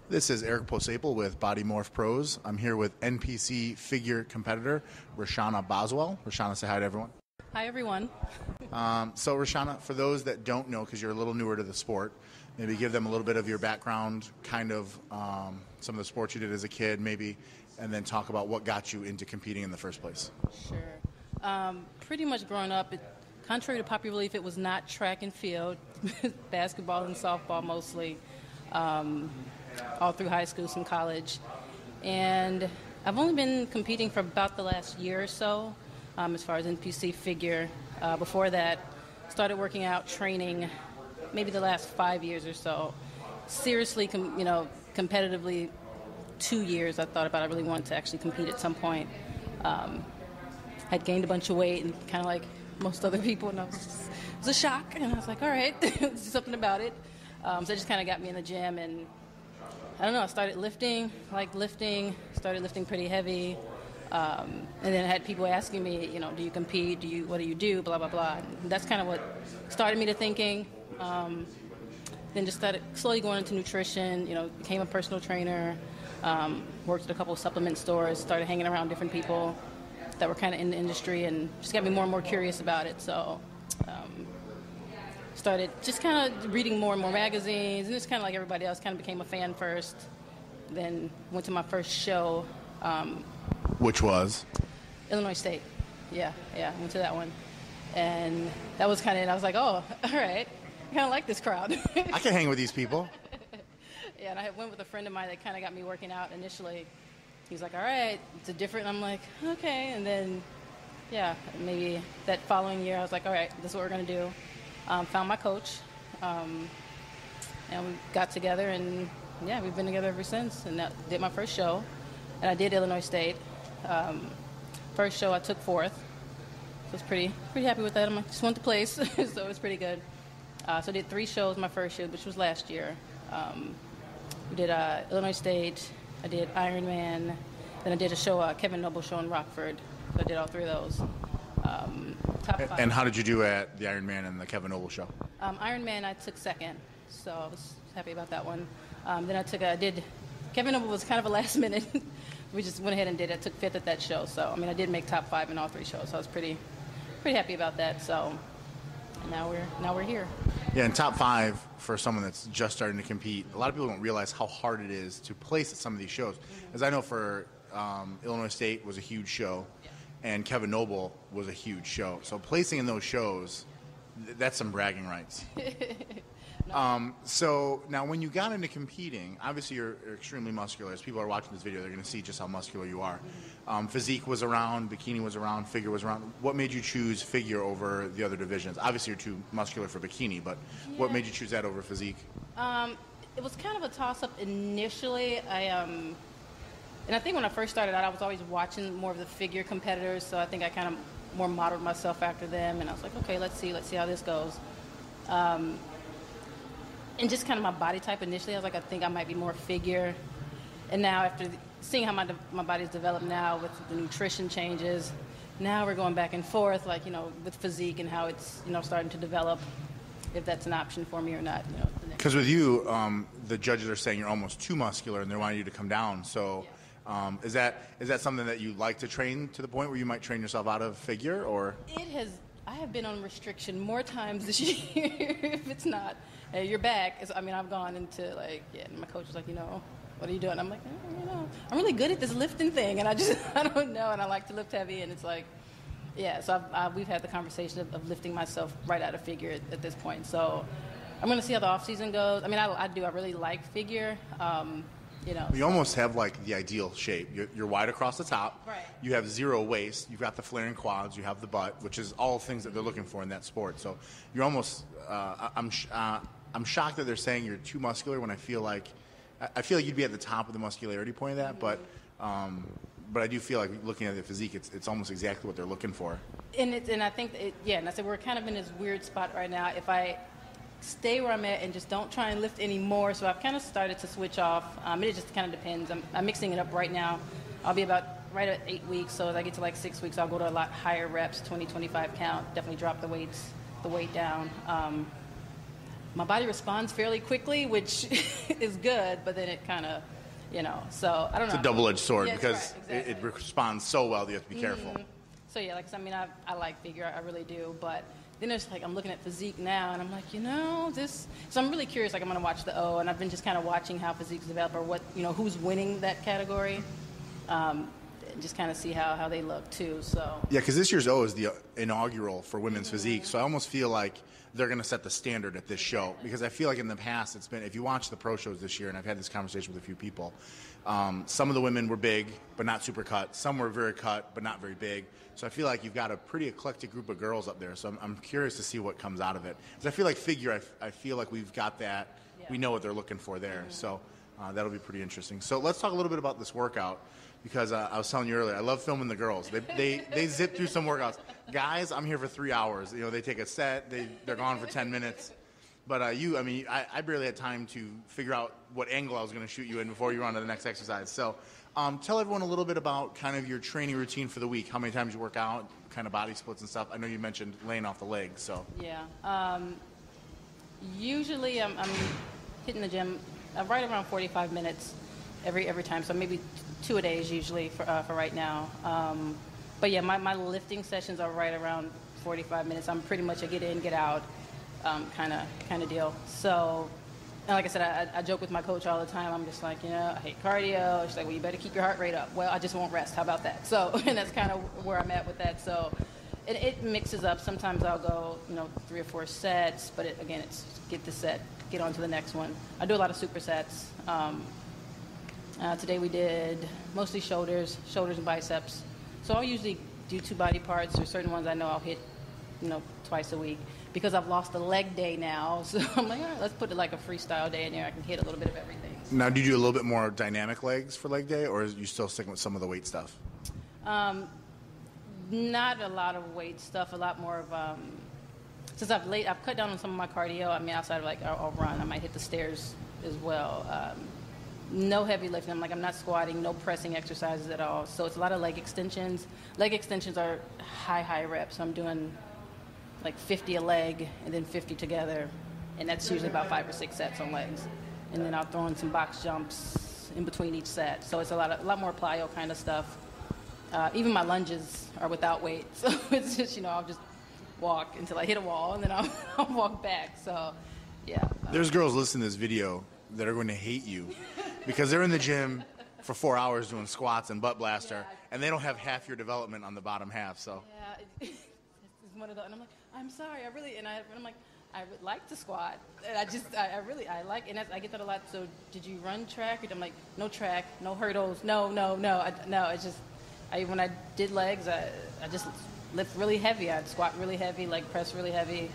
This is Eric Posaple with Body Morph Pros. I'm here with NPC figure competitor Reshanna Boswell. Reshanna, say hi to everyone. Hi, everyone. So Reshanna, for those that don't know, because you're a little newer to the sport, maybe give them a little bit of your background, kind of some of the sports you did as a kid, maybe, and then talk about what got you into competing in the first place. Sure. Pretty much growing up, contrary to popular belief, it was not track and field, basketball and softball mostly, all through high school, some college. And I've only been competing for about the last year or so, as far as NPC figure. Before that, started working out, training, maybe the last 5 years or so. Seriously, competitively, 2 years I thought about I really wanted to actually compete at some point. Had gained a bunch of weight and kind of like most other people, and it was a shock. And I was like, all right, let's do something about it. So it just kind of got me in the gym, and I don't know, I started lifting, started lifting pretty heavy. And then I had people asking me, do you compete? What do you do? Blah, blah, blah. And that's kind of what started me to thinking. Then just started slowly going into nutrition, became a personal trainer, worked at a couple of supplement stores, started hanging around different people that were kind of in the industry, and just got me more and more curious about it. So started just kind of reading more and more magazines, and just kind of like everybody else, kind of became a fan first. Then went to my first show. Which was? Illinois State. Yeah, went to that one. And that was kind of, and I was like, oh, all right, I kind of like this crowd. I can hang with these people. Yeah, and I went with a friend of mine that kind of got me working out initially. He's like, all right, it's a different, I'm like, okay. And then, yeah, maybe that following year, I was like, all right, this is what we're going to do. Found my coach, and we got together, and yeah, we've been together ever since. And did my first show, and I did Illinois State. First show I took fourth, so I was pretty happy with that. I just won the place, so it was pretty good. So I did 3 shows my first year, which was last year. We did Illinois State, I did Ironman, then I did a show, Kevin Noble show in Rockford. So I did all 3 of those. Top 5. And how did you do at the Ironman and the Kevin Noble show? Ironman I took second, so I was happy about that one. Then I did, Kevin Noble was kind of a last minute. We just went ahead and did it. I took 5th at that show, so I did make top 5 in all 3 shows, so I was pretty happy about that. So now we're here. Yeah, and top 5 for someone that's just starting to compete. A lot of people don't realize how hard it is to place at some of these shows. As I know, for Illinois State was a huge show, and Kevin Noble was a huge show. So placing in those shows, that's some bragging rights. So now when you got into competing, obviously you're extremely muscular. As people are watching this video, they're going to see just how muscular you are. Physique was around, bikini was around, figure was around. What made you choose figure over the other divisions? Obviously you're too muscular for bikini, but what made you choose that over physique? It was kind of a toss-up initially. And I think when I first started out, I was always watching more of the figure competitors, so I think I kind of more modeled myself after them, and I was like, okay, let's see how this goes. And just kind of my body type initially, I was like, I think I might be more figure. And now after seeing how my body's developed now with the nutrition changes, now we're going back and forth, like, with physique and how it's, starting to develop, if that's an option for me or not. Because with you, the judges are saying you're almost too muscular and they're wanting you to come down. So is that something that you like to train to the point where you might train yourself out of figure, or? I have been on restriction more times this year. If it's not, hey, you're back. I've gone into and my coach was like, what are you doing? I'm like, I'm really good at this lifting thing, and I don't know, and I like to lift heavy, and it's like, yeah. So we've had the conversation of lifting myself right out of figure at this point. So I'm going to see how the off season goes. I really like figure. You almost have the ideal shape. You're wide across the top. Right. You have 0 waist. You've got the flaring quads. You have the butt, which is all things that they're looking for in that sport. So you're almost. I'm shocked that they're saying you're too muscular when I feel like you'd be at the top of the muscularity point of that. But I do feel like looking at the physique, it's almost exactly what they're looking for. And I think and I said we're kind of in this weird spot right now. If I stay where I'm at and just don't try and lift anymore. So I've kind of started to switch off. It just kind of depends. I'm mixing it up right now. I'll be about right at 8 weeks. So as I get to 6 weeks, I'll go to a lot higher reps, 20, 25 count. Definitely drop the weight down. my body responds fairly quickly, which is good, but then it kind of, so I don't know. It's a double-edged sword, Yeah, because right, exactly. it responds so well that you have to be careful. So yeah, like I mean, I like figure, I really do, but then it's like I'm looking at physique now, and I'm like, this. So I'm really curious. Like I'm going to watch the O, and I've been just kind of watching how physiques develop, or what who's winning that category, and just kind of see how they look too. So yeah, because this year's O is the inaugural for women's physique, so I almost feel like they're going to set the standard at this show, because I feel like in the past it's been, if you watch the pro shows this year, and I've had this conversation with a few people, some of the women were big but not super cut, some were very cut but not very big. So I feel like you've got a pretty eclectic group of girls up there. So I'm curious to see what comes out of it. Because I feel like figure, I feel like we've got that. Yeah. We know what they're looking for there. So that'll be pretty interesting. So let's talk a little bit about this workout. Because I was telling you earlier, I love filming the girls. They zip through some workouts. Guys, I'm here for 3 hours. They take a set. They're gone for 10 minutes. But I barely had time to figure out what angle I was going to shoot you in before you were on to the next exercise. So tell everyone a little bit about kind of your training routine for the week, how many times you work out, kind of body splits and stuff. I know you mentioned laying off the legs. So yeah, usually I'm hitting the gym right around 45 minutes every time. So maybe 2 a day is usually for right now. But yeah, my lifting sessions are right around 45 minutes. I'm pretty much a get in, get out kind of deal. So, and like I said, I joke with my coach all the time. I'm just like, I hate cardio. She's like, well, you better keep your heart rate up. Well, I just won't rest. How about that? So, and that's kind of where I'm at with that. So it mixes up. Sometimes I'll go, 3 or 4 sets, but again, it's get the set, get on to the next one. I do a lot of supersets. Today we did mostly shoulders and biceps. So I'll usually do 2 body parts. There's certain ones I know I'll hit, twice a week, because I've lost a leg day now. So I'm like, all right, let's put it like a freestyle day in there. I can hit a little bit of everything. Now, do you do a little bit more dynamic legs for leg day, or are you still sticking with some of the weight stuff? Not a lot of weight stuff. A lot more of since I've cut down on some of my cardio. I mean, outside of like I'll run. I might hit the stairs as well. No heavy lifting. I'm not squatting, no pressing exercises at all. So it's a lot of leg extensions. Leg extensions are high reps. So I'm doing like 50 a leg and then 50 together. And that's usually about 5 or 6 sets on legs. And then I'll throw in some box jumps in between each set. So it's a lot more plyo kind of stuff. Even my lunges are without weight. So it's just, I'll just walk until I hit a wall and then I'll walk back. So yeah. There's girls listening to this video that are going to hate you because they're in the gym for 4 hours doing squats and butt blaster, and they don't have half your development on the bottom half. So yeah, it's one of the, and I'm like, I'm sorry, I'm like, I would like to squat, and I like, and I get that a lot. So did you run track? And I'm like, no track, no hurdles, no. It's just, when I did legs, I just lift really heavy. I'd squat really heavy, leg press really heavy.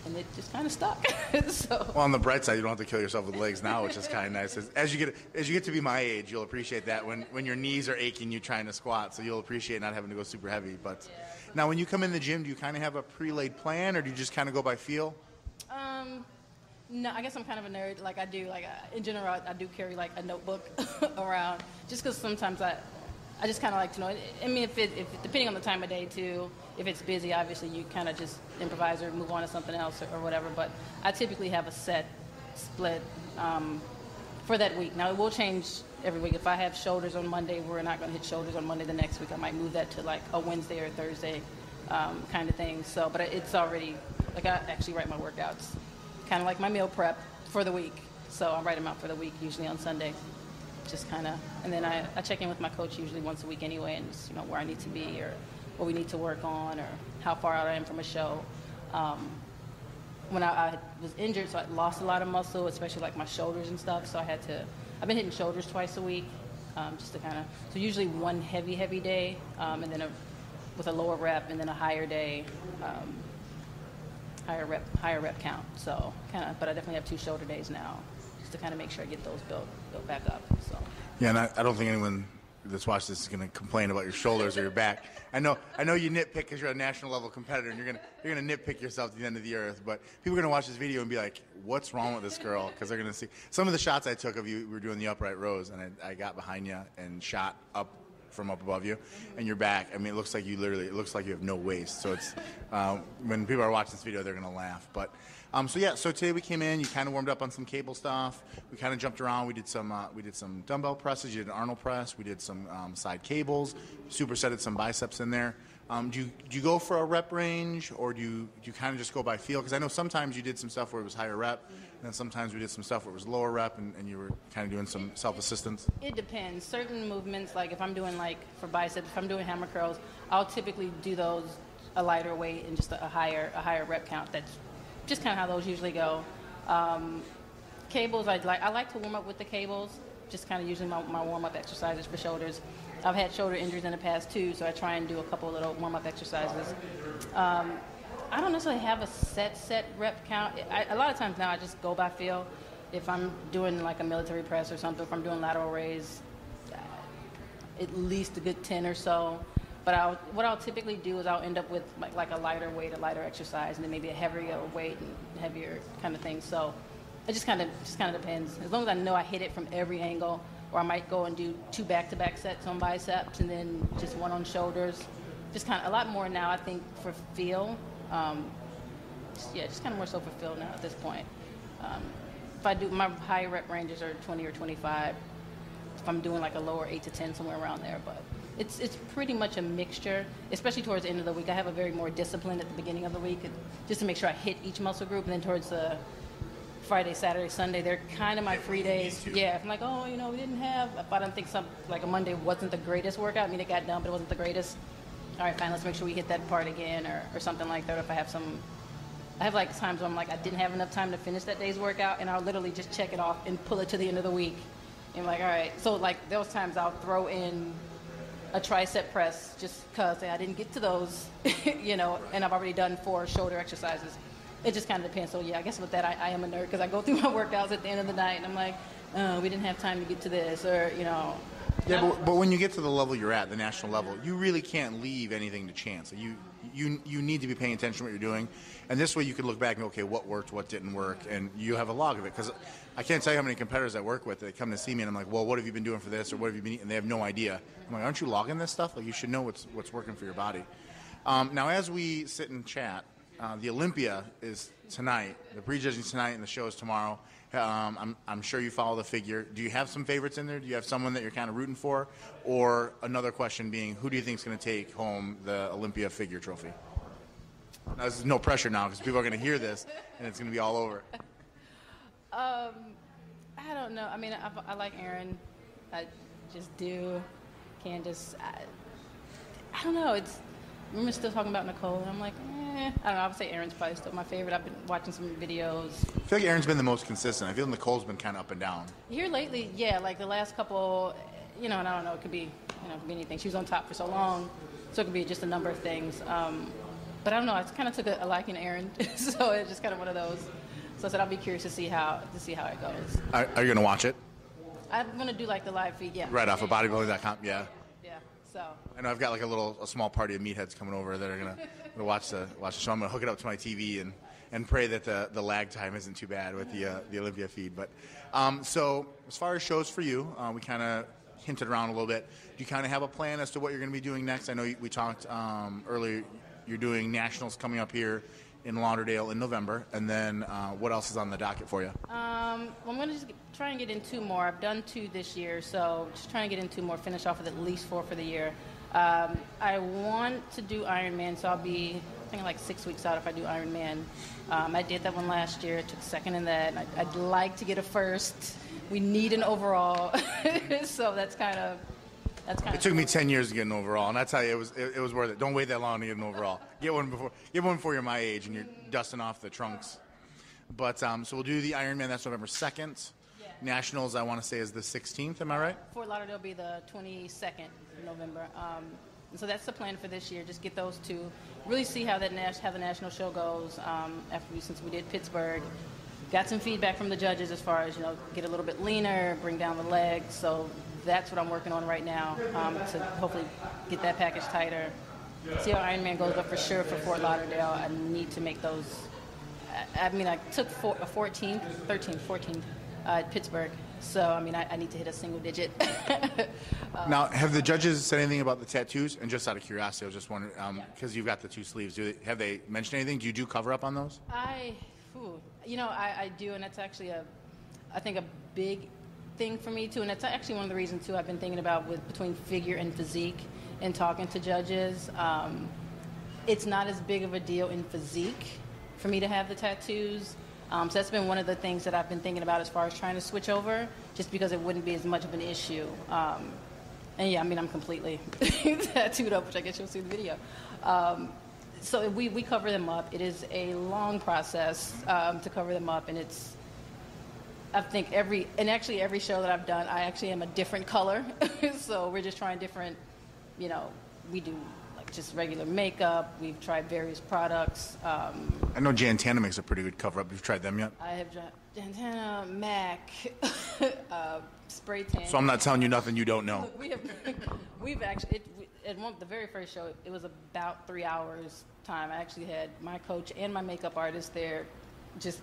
And it just kind of stuck. So. Well, on the bright side, you don't have to kill yourself with legs now, which is kind of nice. As you get to be my age, you'll appreciate that when your knees are aching, you trying to squat, so you'll appreciate not having to go super heavy. But now, when you come in the gym, do you kind of have a pre-laid plan, or do you just kind of go by feel? No, I guess I'm kind of a nerd. Like I do, in general, I do carry like a notebook around, just because sometimes I just kind of like to know. I mean, if depending on the time of day too, if it's busy, obviously you kind of just improvise or move on to something else or whatever. But I typically have a set split for that week. Now it will change every week. If I have shoulders on Monday, we're not going to hit shoulders on Monday the next week. I might move that to like a Wednesday or Thursday kind of thing. So, but it's already like I actually write my workouts, kind of like my meal prep for the week. So I write them out for the week, usually on Sunday. Just kind of, and then I check in with my coach usually once a week anyway, and just, where I need to be or what we need to work on or how far out I am from a show. When I was injured, so I lost a lot of muscle, especially like my shoulders and stuff. So I've been hitting shoulders twice a week, just to kind of, so usually one heavy day, and then with a lower rep, and then a higher day, higher rep count. So but I definitely have 2 shoulder days now, just to kind of make sure I get those built back up. So. Yeah, and I don't think anyone that's watched this is going to complain about your shoulders or your back. I know you nitpick because you're a national level competitor, and you're gonna nitpick yourself to the end of the earth. But people are gonna watch this video and be like, "What's wrong with this girl?" Because they're gonna see some of the shots I took of you. We were doing the upright rows, and I got behind you and shot up from up above you, and your back. I mean, it looks like you have no waist. So it's when people are watching this video, they're gonna laugh. But so today we came in. You kind of warmed up on some cable stuff. We kind of jumped around. We did some dumbbell presses. You did an Arnold press. We did some side cables. Supersetted some biceps in there. Do you go for a rep range, or do you kind of just go by feel? Because I know sometimes you did some stuff where it was higher rep, and then sometimes we did some stuff where it was lower rep, and you were kind of doing some self-assistance. It depends. Certain movements, like if I'm doing for biceps, if I'm doing hammer curls, I'll typically do those a lighter weight and just a higher rep count. That's just kind of how those usually go. Cables, I like to warm up with the cables. Just kind of using my warm-up exercises for shoulders. I've had shoulder injuries in the past too, so I try and do a couple little warm-up exercises. I don't necessarily have a set rep count. A lot of times now I just go by feel. If I'm doing like a military press or something, if I'm doing lateral raise, at least a good 10 or so. But what I'll typically do is I'll end up with like a lighter weight, a lighter exercise, and then maybe a heavier weight and heavier kind of thing. So it just kind of depends. As long as I know I hit it from every angle, or I might go and do 2 back-to-back sets on biceps and then just 1 on shoulders. Just kind of a lot more now, I think, for feel. Just kind of more so for feel now at this point. If I do, my high rep ranges are 20 or 25. If I'm doing like a lower 8 to 10, somewhere around there. But it's pretty much a mixture, especially towards the end of the week. I have a very more discipline at the beginning of the week, just to make sure I hit each muscle group, and then towards the Friday, Saturday, Sunday, they're kind of my free days. Yeah, if I'm like, we didn't have, if I don't think like a Monday wasn't the greatest workout, I mean, it got done, but it wasn't the greatest. All right, fine, let's make sure we hit that part again, or something like that. If I have like times where I'm like, I didn't have enough time to finish that day's workout, and I'll literally just check it off and pull it to the end of the week. And I'm like, all right. So like those times I'll throw in a tricep press just because I didn't get to those, and I've already done 4 shoulder exercises. It just kind of depends. So, I guess with that, I am a nerd because I go through my workouts at the end of the night, and I'm like, we didn't have time to get to this, or, Yeah, but when you get to the level you're at, the national level, you really can't leave anything to chance. You need to be paying attention to what you're doing. And this way you can look back and go, okay, what worked, what didn't work, and you have a log of it. Because I can't tell you how many competitors I work with, they come to see me, and I'm like, well, what have you been doing for this, or what have you been eating? And they have no idea. I'm like, aren't you logging this stuff? Like, you should know what's working for your body. Now, as we sit and chat, the Olympia is tonight. The prejudging tonight, and the show is tomorrow. I'm sure you follow the figure. Do you have some favorites in there? Do you have someone that you're kind of rooting for? Or another question being, who do you think is going to take home the Olympia figure trophy? Now, this is no pressure now because people are going to hear this, and it's going to be all over. I don't know. I mean, I like Aaron. I just do. Candace. I don't know. We're still talking about Nicole, and I'm like, I don't know. I would say Aaron's probably still my favorite. I've been watching some videos. I feel like Aaron's been the most consistent. I feel Nicole's been kind of up and down. Here lately, like the last couple, and I don't know, it could be anything. She was on top for so long, so it could be just a number of things. But I don't know. I kind of took a liking to Aaron, so it's just kind of one of those. So I said I'll be curious to see how it goes. Are you going to watch it? I'm going to do like the live feed, yeah. Right off of bodybuilding.com, yeah. So I know I've got like a small party of meatheads coming over that are gonna watch the show. I'm gonna hook it up to my TV and pray that the lag time isn't too bad with the Olympia feed. But so as far as shows for you, we kind of hinted around a little bit. Do you kind of have a plan as to what you're going to be doing next? I know we talked earlier. You're doing nationals coming up here in Lauderdale in November, and then what else is on the docket for you? Well, I'm going to just try and get in 2 more. I've done 2 this year, so just trying to get in 2 more, finish off with at least 4 for the year. I want to do Ironman, so I'll be, I think, like 6 weeks out if I do Ironman. I did that one last year, took second in that. I'd like to get a first. We need an overall, so that's kind of. It took me 10 years to get an overall, and I tell you, it was worth it. Don't wait that long to get an overall. Get one before you're my age and you're dusting off the trunks. But so we'll do the Ironman. That's November 2nd. Yeah. Nationals, I want to say, is the 16th. Am I right? Fort Lauderdale will be the 22nd of November. So that's the plan for this year. Just get those 2. Really see how the national show goes. Since we did Pittsburgh, got some feedback from the judges as far as get a little bit leaner, bring down the legs. So that's what I'm working on right now to hopefully get that package tighter. See how Ironman goes, but for sure for Fort Lauderdale, I need to make those. I took 14th at Pittsburgh, So, I mean, I need to hit a single digit. Now, have the judges said anything about the tattoos? And just out of curiosity, I was just wondering, because you've got the 2 sleeves, have they mentioned anything? Do you do cover up on those? I do, and that's actually I think a big thing for me too, and that's actually one of the reasons too I've been thinking about between figure and physique and talking to judges. It's not as big of a deal in physique for me to have the tattoos. So that's been one of the things that I've been thinking about as far as trying to switch over, just because it wouldn't be as much of an issue. And yeah, I mean, I'm completely tattooed up, which I guess you'll see in the video. So we cover them up. It is a long process to cover them up, and I think every show that I've done, I actually am a different color. So we're just trying different, we do like just regular makeup. We've tried various products. I know Jantana makes a pretty good cover up. You've tried them yet? I have Jantana, MAC, spray tan. So I'm not telling you nothing you don't know. Look, we've actually, at the very first show, it was about 3 hours time. I actually had my coach and my makeup artist there, and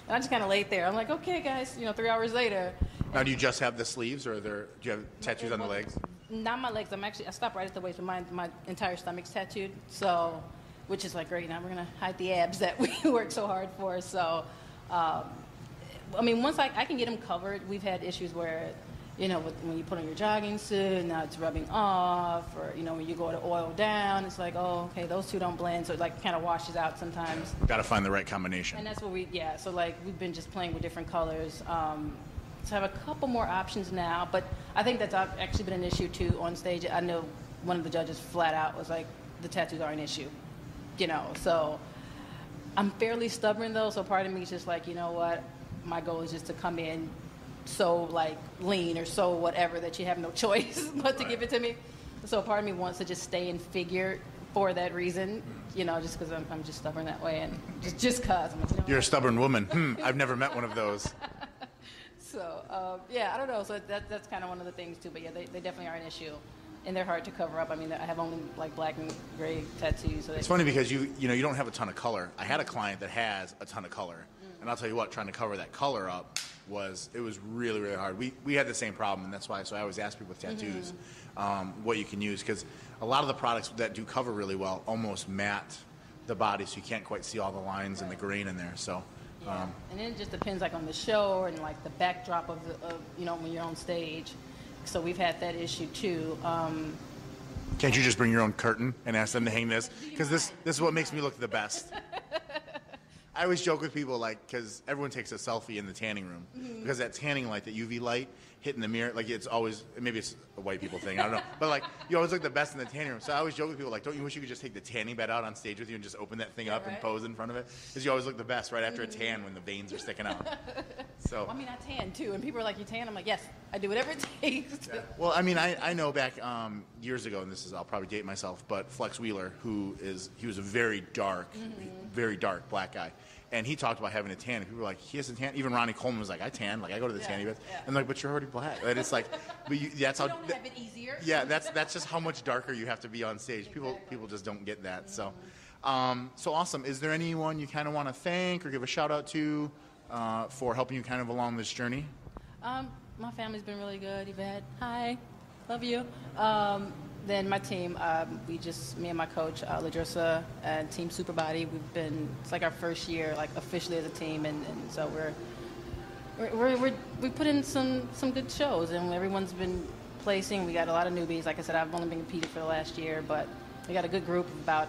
I just kind of laid there. I'm like, okay, guys, 3 hours later. Now, do you just have the sleeves, or do you have tattoos on the legs? Not my legs. I stopped right at the waist, but my entire stomach's tattooed. So, which is like, great, now we're gonna hide the abs that we worked so hard for. So, I mean, once I can get them covered, we've had issues where, when you put on your jogging suit, now it's rubbing off, or, when you go to oil down, it's like, oh, okay, those two don't blend, so it like kind of washes out sometimes. Got to find the right combination. And that's what so like we've been just playing with different colors. So I have a couple more options now, but I think that's actually been an issue too on stage. I know one of the judges flat out was like, the tattoos are an issue, so I'm fairly stubborn though, so part of me is just like, you know what, my goal is just to come in so like lean or so whatever that you have no choice but to give it to me. So part of me wants to just stay in figure for that reason, just because I'm just stubborn that way, and just because. You're a stubborn woman. I've never met one of those. So yeah, I don't know. So that's kind of one of the things too. But yeah, they definitely are an issue, and they're hard to cover up. I mean, I have only like black and gray tattoos. So it's funny because you don't have a ton of color. I had a client that has a ton of color, and I'll tell you what, trying to cover that color up was really, really hard. We had the same problem, and that's why. So I always ask people with tattoos what you can use, because a lot of the products that do cover really well almost matte the body, so you can't quite see all the lines and the grain in there. So. Yeah. And then it just depends like on the show and like the backdrop of when you're on stage. So we've had that issue too. Can't you just bring your own curtain and ask them to hang this? Because this is what makes me look the best. I always joke with people, like, because everyone takes a selfie in the tanning room, because that tanning light, that UV light hitting the mirror, like, it's always, maybe it's a white people thing, I don't know, but like, you always look the best in the tanning room. So I always joke with people, like, don't you wish you could just take the tanning bed out on stage with you and just open that thing up and pose in front of it? Because you always look the best right after a tan when the veins are sticking out. So well, I mean, I tan too, and people are like, you tan? I'm like, yes, I do whatever it takes. Yeah. Well, I mean, I know back years ago, and I'll probably date myself, but Flex Wheeler, he was a very dark black guy. And he talked about having a tan, and people were like, he has a tan. Even Ronnie Coleman was like, I tan, like I go to the tanning bed. And like, but you're already black. And it's like, but that's how. You don't have it easier. Yeah, that's just how much darker you have to be on stage. People just don't get that. So, so awesome. Is there anyone you kind of want to thank or give a shout out to for helping you kind of along this journey? My family's been really good. Yvette, hi, love you. Then my team, me and my coach, Ladrissa, and Team Superbody, it's like our first year, like officially as a team, and so we put in some good shows, and everyone's been placing. We got a lot of newbies. Like I said, I've only been competing for the last year, but we got a good group of about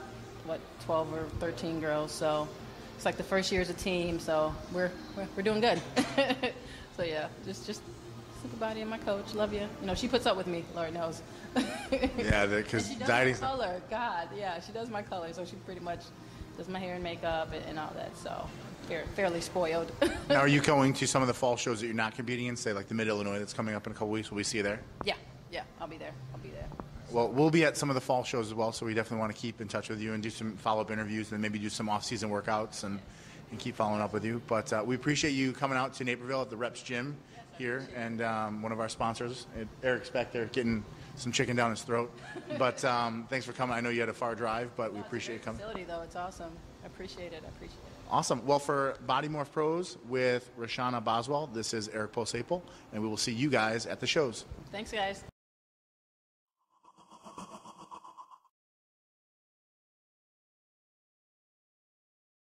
12 or 13 girls. So it's like the first year as a team. So we're doing good. So yeah, just Superbody and my coach, love you. She puts up with me, Lord knows. Yeah, because dieting's my color. God, yeah, she does my color, so she pretty much does my hair and makeup and all that. So fairly spoiled. Now, are you going to some of the fall shows that you're not competing in, say like the Mid-Illinois that's coming up in a couple weeks? Will we see you there? Yeah, I'll be there. Well, we'll be at some of the fall shows as well, so we definitely want to keep in touch with you and do some follow-up interviews, and maybe do some off-season workouts and keep following up with you. But we appreciate you coming out to Naperville at the Reps Gym here, and one of our sponsors, Eric Spector, getting some chicken down his throat. But thanks for coming. I know you had a far drive, but we appreciate you coming. Facility, though, it's awesome. I appreciate it. Awesome. Well, for Body Morph Pros with Reshanna Boswell, this is Eric Posaple, and we will see you guys at the shows. Thanks, guys.